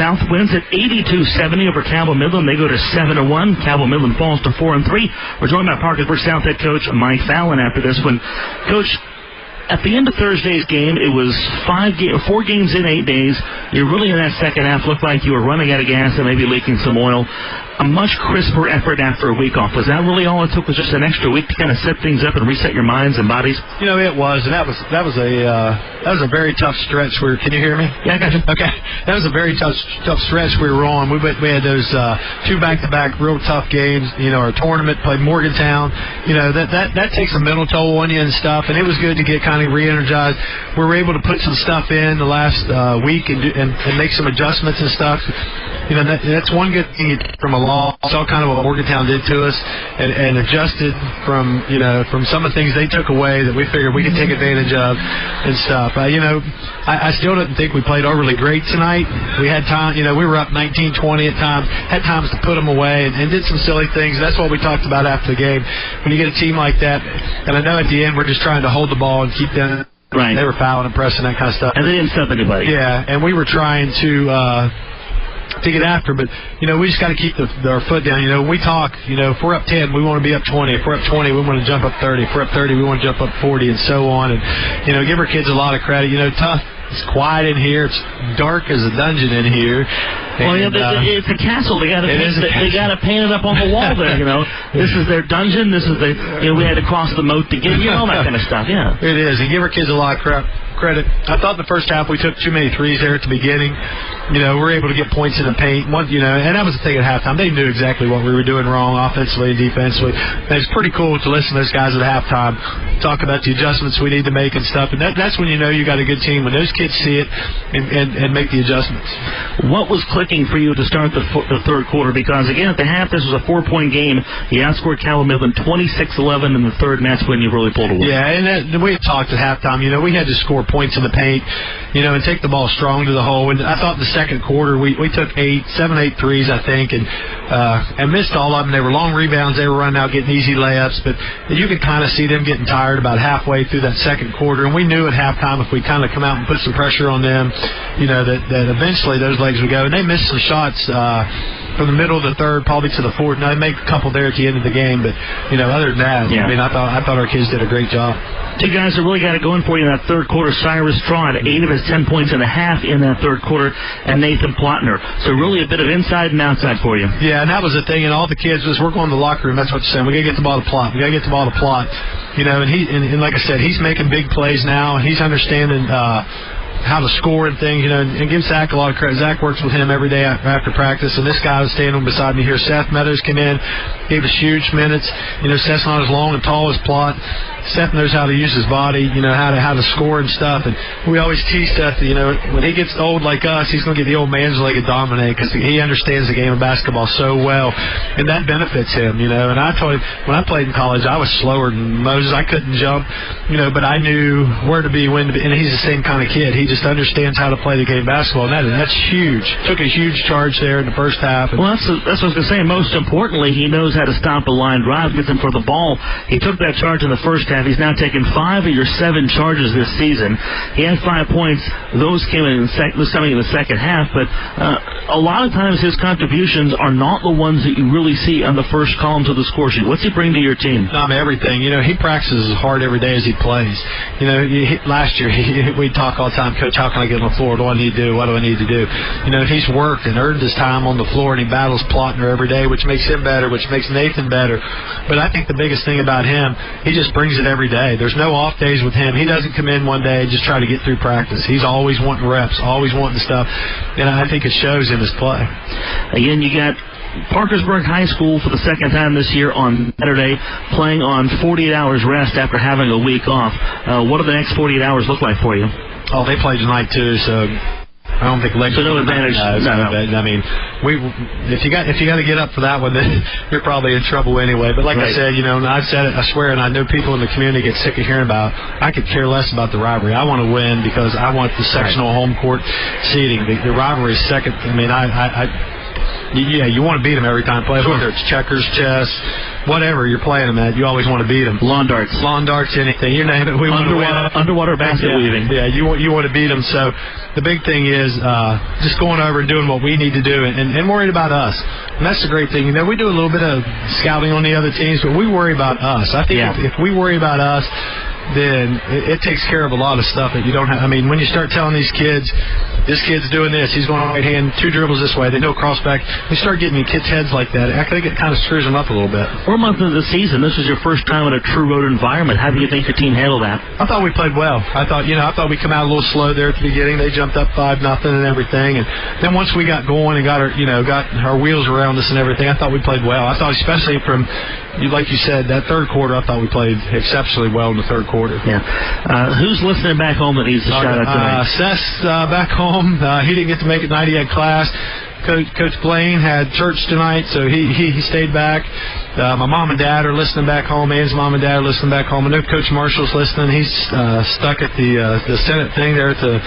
South wins at 82-70 over Cabell Midland. They go to 7-1. Cabell Midland falls to 4-3. We're joined by Parkersburg South head coach Mike Fallon after this one. Coach, at the end of Thursday's game, it was 4 games in 8 days. You really, in that second half, looked like you were running out of gas and maybe leaking some oil. A much crisper effort after a week off. Was that really all it took? Was just an extra week to kind of set things up and reset your minds and bodies? You know, it was, and that was a very tough stretch. Can you hear me? Yeah, I got you. Okay, that was a very tough stretch we were on. We had those 2 back-to-back real tough games. You know, our tournament played Morgantown. You know, that takes a mental toll on you and stuff. And it was good to get kind of re-energized. We were able to put some stuff in the last week and make some adjustments and stuff. You know, that's one good thing from a loss. Saw kind of what Morgantown did to us, and adjusted from some of the things they took away that we figured we could take advantage of and stuff. You know, I still didn't think we played overly great tonight. We had time. You know, we were up 19-20 at times. Had times to put them away and did some silly things. That's what we talked about after the game. When you get a team like that, and I know at the end we're just trying to hold the ball and keep them. Right. They were fouling and pressing, that kind of stuff. And they didn't stop anybody. Yeah, and we were trying to get after, but you know, we just got to keep our foot down. You know, we talk, you know, if we're up 10, we want to be up 20. If we're up 20, we want to jump up 30. If we're up 30, we want to jump up 40, and so on. And you know, give our kids a lot of credit. You know, tough. It's quiet in here. It's dark as a dungeon in here. Well, yeah, it's a castle. They got to paint it up on the wall there. You know, this is their dungeon. This is we had to cross the moat to get all that kind of stuff. Yeah, it is. And give our kids a lot of credit. I thought the first half we took too many threes there at the beginning. You know, we were able to get points in the paint. And that was the thing at halftime. They knew exactly what we were doing wrong offensively and defensively. And it's pretty cool to listen to those guys at halftime talk about the adjustments we need to make and stuff. And that's when you know you got a good team, when those kids see it and make the adjustments. What was clicking for you to start the third quarter? Because, again, at the half, this was a 4-point game. You outscored Cabell Midland 26-11 in the third, and that's when you really pulled away. Yeah, and we had talked at halftime. You know, we had to score points in the paint, you know, and take the ball strong to the hole. And I thought in the second quarter we took 7-8 threes, I think, and missed all of them. They were long rebounds. They were running out getting easy layups. But you could kind of see them getting tired about halfway through that second quarter. And we knew at halftime if we kind of come out and put some pressure on them, you know, that eventually those legs would go. And they missed some shots from the middle of the third, probably to the fourth. Now, they make a couple there at the end of the game, but, you know, other than that, yeah. I mean, I thought our kids did a great job. 2 guys that really got it going for you in that third quarter. Cyrus Straw had 8 of his 10 points and a half in that third quarter, and Nathan Plotner. So really a bit of inside and outside for you. Yeah, and that was the thing. And all the kids, we're going to the locker room. That's what you're saying. We got to get the ball to Plot. We got to get the ball to Plot. You know, and like I said, he's making big plays now, and he's understanding how to score and things, you know, and give Zach a lot of credit. Zach works with him every day after practice, and this guy was standing beside me here. Seth Meadows came in, gave us huge minutes. You know, Seth's not as long and tall as Plot. Seth knows how to use his body, you know, how to score and stuff. And we always tease Seth, you know, when he gets old like us, he's going to get the old man's leg and dominate because he understands the game of basketball so well, and that benefits him, you know. And I told him, when I played in college, I was slower than Moses. I couldn't jump, you know, but I knew where to be, when to be, and he's the same kind of kid. He just understands how to play the game of basketball, and that's huge. Took a huge charge there in the first half. Well, that's what I was going to say. Most importantly, he knows how to stop a line drive, gets him for the ball. He took that charge in the first half. He's now taken 5 of your 7 charges this season. He had 5 points. Those came in coming in the second half, but a lot of times his contributions are not the ones that you really see on the first columns of the score sheet. What's he bring to your team? Everything. You know, he practices as hard every day as he plays. You know, last year we talk all the time, Coach, how can I get on the floor? What do I need to do? What do I need to do? You know, he's worked and earned his time on the floor, and he battles Plotner every day, which makes him better, which makes Nathan better. But I think the biggest thing about him, he just brings it every day. There's no off days with him. He doesn't come in one day and just try to get through practice. He's always wanting reps, always wanting stuff, and I think it shows in his play. Again, you got Parkersburg High School for the second time this year on Saturday, playing on 48 hours rest after having a week off. What do the next 48 hours look like for you? Oh, they play tonight too, so I don't think legs. So no advantage. No. I mean, if you got to get up for that one, then you're probably in trouble anyway. But like I said, you know, and I've said it, I swear, and I know people in the community get sick of hearing about. I could care less about the rivalry. I want to win because I want the sectional home court seating. The rivalry is second. I mean, you want to beat them every time. Play whether it's checkers, chess, whatever you're playing them at, you always want to beat them. Lawn darts, anything, you name it. We want to win. Underwater basket weaving. Yeah, you want to beat them. So the big thing is just going over and doing what we need to do, and worried about us. And that's the great thing. We do a little bit of scouting on the other teams, but we worry about us. I think if we worry about us, then it takes care of a lot of stuff that you don't have. I mean, when you start telling these kids, this kid's doing this, he's going right hand, 2 dribbles this way, they know cross back. You start getting in kids' heads like that, I think it kind of screws them up a little bit. 4 months into the season, this is your first time in a true road environment. How do you think your team handled that? I thought we played well. I thought we come out a little slow there at the beginning. They jumped up 5-0 and everything, and then once we got going and got our wheels around us and everything, I thought we played well. I thought especially from, like you said, that third quarter, I thought we played exceptionally well in the third quarter. Yeah. Who's listening back home that needs a shout out tonight? Seth's back home. He didn't get to make it tonight. He had class. Coach Blaine had church tonight, so he stayed back. My mom and dad are listening back home. Ann's mom and dad are listening back home. I know Coach Marshall's listening. He's stuck at the Senate thing there at the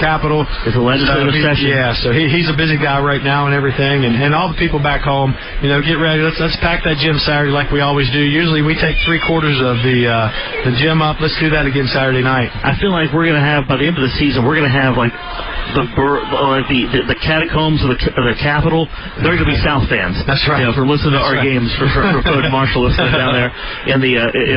Capitol. It's a legislative session. Yeah, so he's a busy guy right now and everything. And all the people back home, get ready. Let's pack that gym Saturday like we always do. Usually we take 3/4 of the gym up. Let's do that again Saturday night. I feel like we're going to have, by the end of the season, we're going to have like the catacombs of the Capitol. They're going to be South fans. That's right. For listening to our games for Coach Marshall listening down there in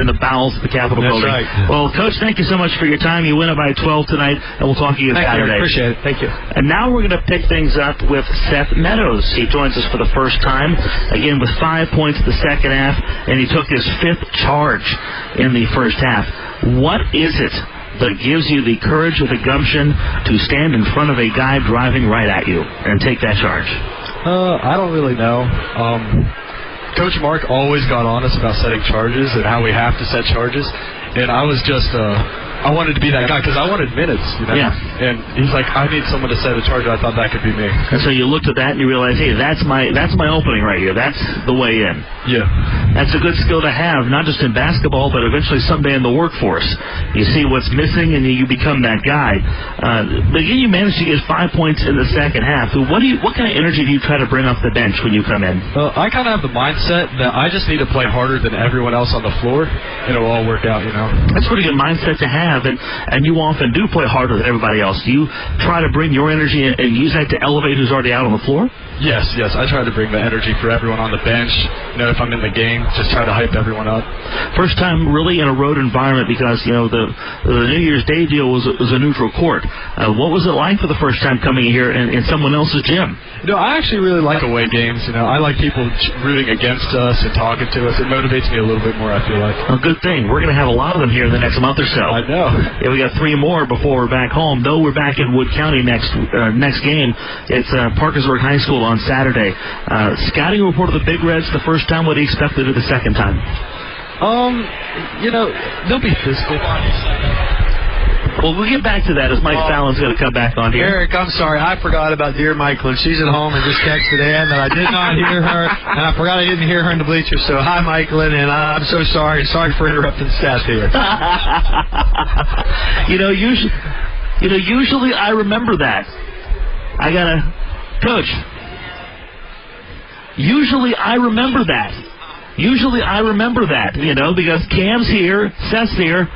the bowels of the Capitol building. That's right. Well, Coach, thank you so much for your time. You win it by 12 tonight, and we'll talk to you Saturday. Appreciate it. Thank you. And now we're going to pick things up with Seth Meadows. He joins us for the first time, again with 5 points in the second half, and he took his 5th charge in the first half. What is it that gives you the courage or the gumption to stand in front of a guy driving right at you and take that charge? I don't really know. Coach Mark always got on us about setting charges and how we have to set charges, and I was just I wanted to be that guy because I wanted minutes, Yeah. And he's like, I need someone to set a charge. I thought that could be me. And so you looked at that and you realized, hey, that's my opening right here. That's the way in. Yeah. That's a good skill to have, not just in basketball, but eventually someday in the workforce. You see what's missing and you become that guy. But again, you managed to get 5 points in the second half. What kind of energy do you try to bring off the bench when you come in? I kind of have the mindset that I just need to play harder than everyone else on the floor, and it'll all work out, That's a pretty good mindset to have, and you often do play harder than everybody else. Do you try to bring your energy and use that to elevate who's already out on the floor? Yes. I try to bring the energy for everyone on the bench. If I'm in the game, just try to hype everyone up. First time really in a road environment because, the New Year's Day deal was a neutral court. What was it like for the first time coming here in someone else's gym? I actually really like away games. I like people rooting against us and talking to us. It motivates me a little bit more, I feel like. A good thing. We're going to have a lot of them here in the next month or so. I know. Yeah, we got 3 more before we're back home. Though we're back in Wood County next game. It's Parkersburg High School on Saturday. Scouting report of the Big Reds the first time. What do you expect to do the second time? They'll be physical. Well, we'll get back to that as Mike Fallon's going to come back on here. Eric, I'm sorry. I forgot about dear Michaelin. She's at home and just texted in that I did not hear her, and I forgot I didn't hear her in the bleachers. So, hi, Michaelin, and I'm so sorry. Sorry for interrupting Seth here. Usually I remember that. Coach. Usually I remember that. Because Cam's here, Seth's here.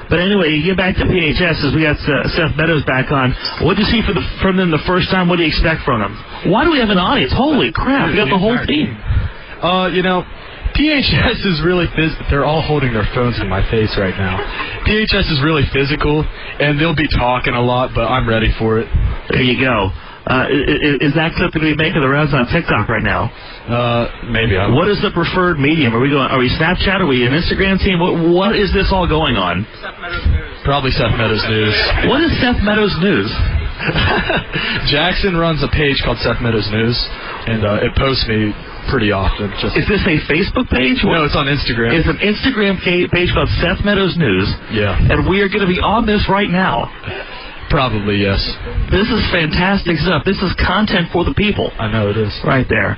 But anyway, you get back to PHS as we got Seth Meadows back on. What did you see from them the first time? What do you expect from them? Why do we have an audience? Holy crap, we got the whole team. PHS is really they're all holding their phones in my face right now. PHS is really physical, and they'll be talking a lot, but I'm ready for it. There you go. Is that clip going to be making the rounds on TikTok right now? Maybe. What is the preferred medium? Are we Snapchat? Are we an Instagram team? What is this all going on? Seth Meadows News. Probably Seth Meadows News. What is Seth Meadows News? Jackson runs a page called Seth Meadows News, and it posts me pretty often. Is this a Facebook page? No, it's on Instagram. It's an Instagram page called Seth Meadows News. Yeah. And we are going to be on this right now. Probably, yes. This is fantastic stuff. This is content for the people. I know it is. Right there.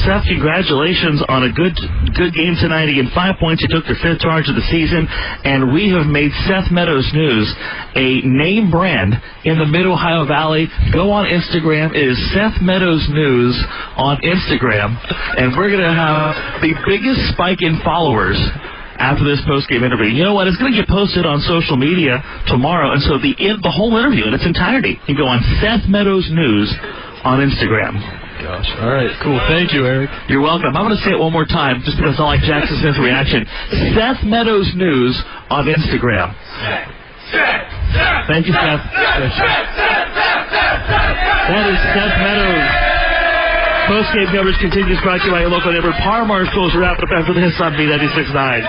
Seth, congratulations on a good game tonight. Again, 5 points. You took your 5th charge of the season, and we have made Seth Meadows News a name brand in the Mid-Ohio Valley. Go on Instagram. It is Seth Meadows News on Instagram, and we're going to have the biggest spike in followers after this post-game interview. You know what? It's going to get posted on social media tomorrow, and so the whole interview in its entirety can go on Seth Meadows News on Instagram. Gosh. All right, cool. Thank you, Eric. You're welcome. I'm going to say it one more time just because I like Jackson Smith's reaction. Seth Meadows News on Instagram. Thank you, Seth. That is Seth Meadows. Post-game coverage continues, brought to you by your local neighborhood Parmar Schools. Wrap it up after this on B96.9.